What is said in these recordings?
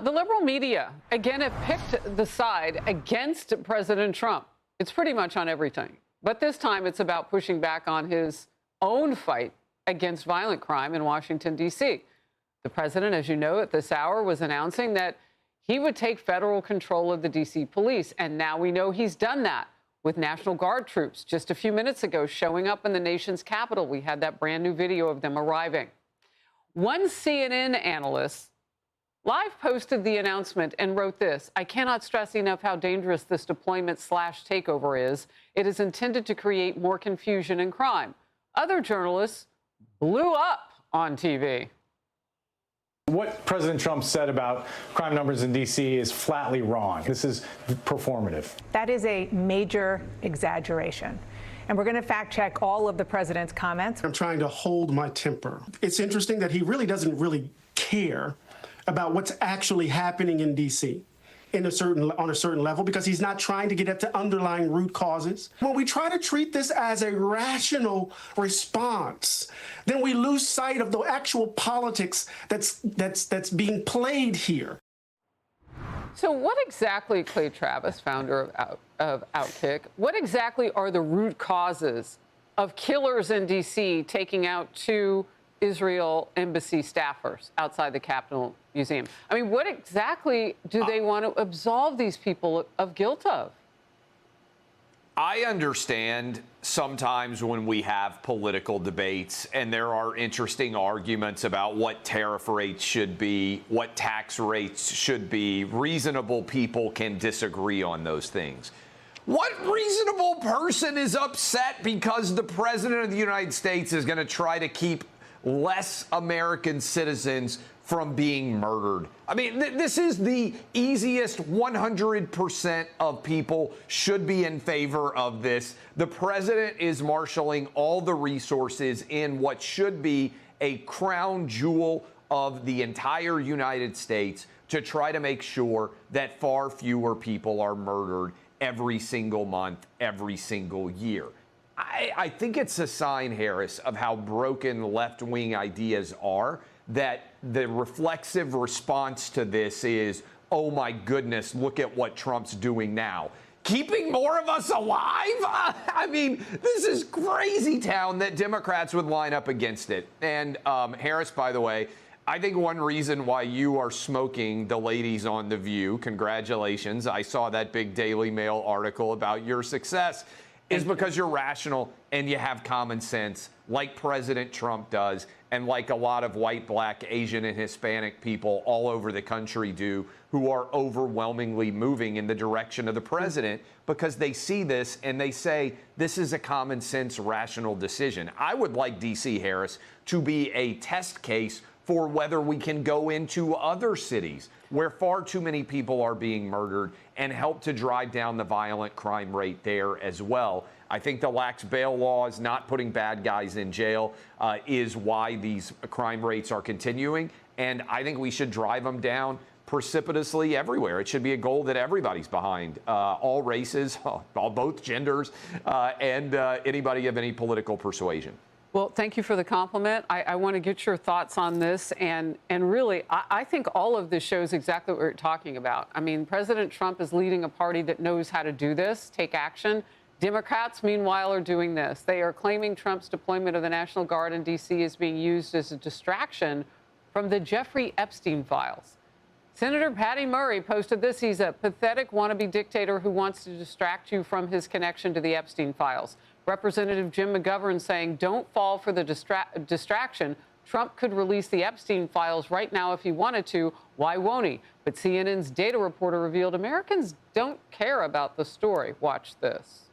The liberal media, again, have picked the side against President Trump. It's pretty much on everything. But this time it's about pushing back on his own fight against violent crime in Washington, D.C. The president, as you know, at this hour was announcing that he would take federal control of the D.C. police. And now we know he's done that with National Guard troops just a few minutes ago showing up in the nation's capital. We had that brand new video of them arriving. One CNN analyst live posted the announcement and wrote this: "I cannot stress enough how dangerous this deployment/takeover is. It is intended to create more confusion and crime." Other journalists blew up on TV. What President Trump said about crime numbers in D.C. is flatly wrong. This is performative. That is a major exaggeration. And we're going to fact check all of the president's comments. I'm trying to hold my temper. It's interesting that he really doesn't really care about what's actually happening in D.C. on a certain level, because he's not trying to get at the underlying root causes. When we try to treat this as a rational response, then we lose sight of the actual politics that's being played here. So what exactly, Clay Travis, founder of OutKick, what exactly are the root causes of killers in D.C. taking out two Israel embassy staffers outside the Capitol Museum? I mean, what exactly do they want to absolve these people of guilt of? I understand sometimes when we have political debates and there are interesting arguments about what tariff rates should be, what tax rates should be, reasonable people can disagree on those things. What reasonable person is upset because the president of the United States is going to try to keep less American citizens from being murdered? I mean, this is the easiest. 100% of people should be in favor of this. The president is marshaling all the resources in what should be a crown jewel of the entire United States to try to make sure that far fewer people are murdered every single month, every single year. I think it's a sign, Harris, of how broken left-wing ideas are, that the reflexive response to this is, oh my goodness, look at what Trump's doing now. Keeping more of us alive? I mean, this is crazy town that Democrats would line up against it. And Harris, by the way, I think one reason why you are smoking the ladies on The View, congratulations, I saw that big Daily Mail article about your success, is because you're rational and you have common sense, like President Trump does, and like a lot of white, black, Asian, and Hispanic people all over the country do, who are overwhelmingly moving in the direction of the president because they see this and they say, this is a common sense, rational decision. I would like D.C., Harris, to be a test case for whether we can go into other cities where far too many people are being murdered and help to drive down the violent crime rate there as well. I think the lax bail laws, not putting bad guys in jail, is why these crime rates are continuing. And I think we should drive them down precipitously everywhere. It should be a goal that everybody's behind, all races, both genders, and anybody of any political persuasion. Well, thank you for the compliment. I want to get your thoughts on this. And really, I think all of this shows exactly what we're talking about. I mean, President Trump is leading a party that knows how to do this, take action. Democrats, meanwhile, are doing this. They are claiming Trump's deployment of the National Guard in D.C. is being used as a distraction from the Jeffrey Epstein files. Senator Patty Murray posted this. He's a pathetic wannabe dictator who wants to distract you from his connection to the Epstein files. Representative Jim McGovern saying, don't fall for the distraction. Trump could release the Epstein files right now if he wanted to. Why won't he? But CNN's data reporter revealed Americans don't care about the story. Watch this.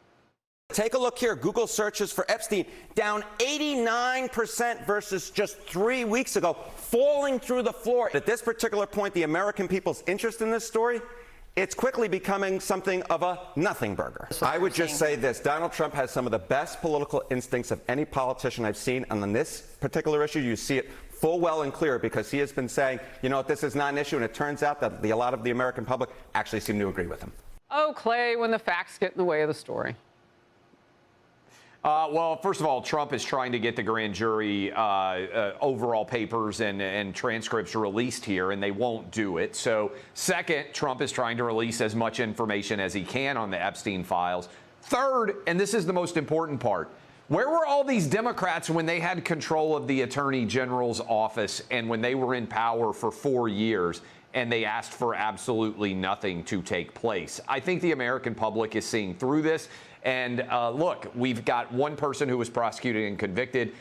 Take a look here. Google searches for Epstein down 89% versus just 3 weeks ago, falling through the floor. At this particular point, the American people's interest in this story, it's quickly becoming something of a nothing burger. I would just say this. Donald Trump has some of the best political instincts of any politician I've seen. And on this particular issue, you see it full well and clear, because he has been saying, you know, this is not an issue. And it turns out that a lot of the American public actually seem to agree with him. Oh, Clay, when the facts get in the way of the story. Well, first of all, Trump is trying to get the grand jury overall papers and transcripts released here, and they won't do it. So, second, Trump is trying to release as much information as he can on the Epstein files. Third, and this is the most important part, where were all these Democrats when they had control of the Attorney General's office and when they were in power for 4 years and they asked for absolutely nothing to take place? I think the American public is seeing through this. And look, we've got one person who was prosecuted and convicted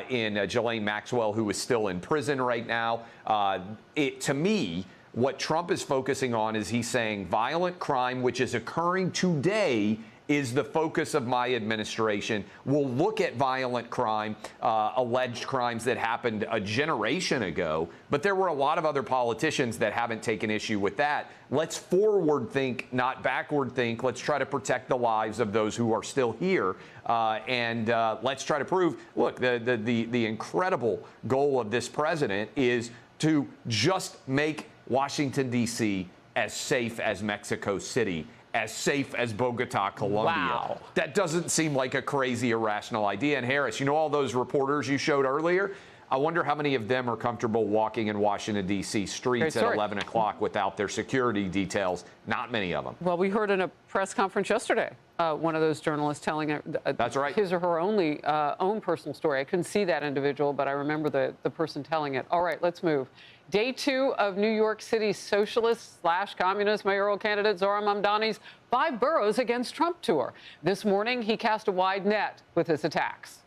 in Ghislaine Maxwell, who is still in prison right now. To me, what Trump is focusing on is he's saying violent crime, which is occurring today, is the focus of my administration. We'll look at violent crime, alleged crimes that happened a generation ago, but there were a lot of other politicians that haven't taken issue with that. Let's forward think, not backward think. Let's try to protect the lives of those who are still here. And let's try to prove, look, the incredible goal of this president is to just make Washington, D.C. as safe as Mexico City, as safe as Bogota, Colombia. Wow. That doesn't seem like a crazy, irrational idea. And Harris, you know all those reporters you showed earlier? I wonder how many of them are comfortable walking in Washington, D.C. streets at 11 o'clock without their security details. Not many of them. Well, we heard in a press conference yesterday, one of those journalists telling That's right. his or her own personal story. I couldn't see that individual, but I remember the person telling it. All right, let's move. Day 2 of New York City's socialist/communist mayoral candidate Zohran Mamdani's 5 boroughs against Trump tour. This morning, he cast a wide net with his attacks.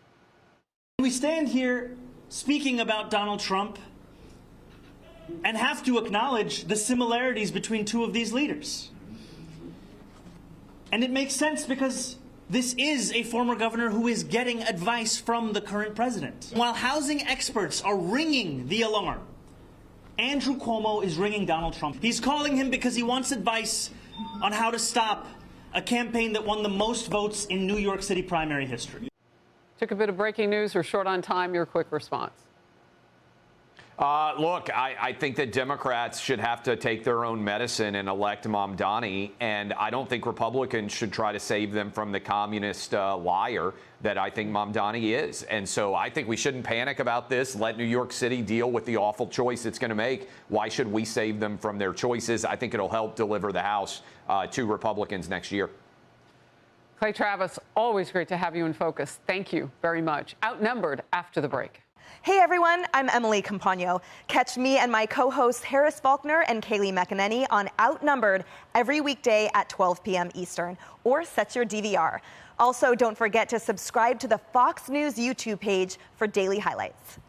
We stand here speaking about Donald Trump and have to acknowledge the similarities between two of these leaders. And it makes sense because this is a former governor who is getting advice from the current president. While housing experts are ringing the alarm, Andrew Cuomo is ringing Donald Trump. He's calling him because he wants advice on how to stop a campaign that won the most votes in New York City primary history. Took a bit of breaking news. We're short on time. Your quick response. Look, I think that Democrats should have to take their own medicine and elect Mamdani, and I don't think Republicans should try to save them from the communist liar that I think Mamdani is. And so I think we shouldn't panic about this. Let New York City deal with the awful choice it's going to make. Why should we save them from their choices? I think it'll help deliver the House to Republicans next year. Clay Travis, always great to have you in focus. Thank you very much. Outnumbered after the break. Hey everyone, I'm Emily Campagno. Catch me and my co-hosts Harris Faulkner and Kaylee McEnany on Outnumbered every weekday at 12 p.m. Eastern, or set your DVR. Also, don't forget to subscribe to the Fox News YouTube page for daily highlights.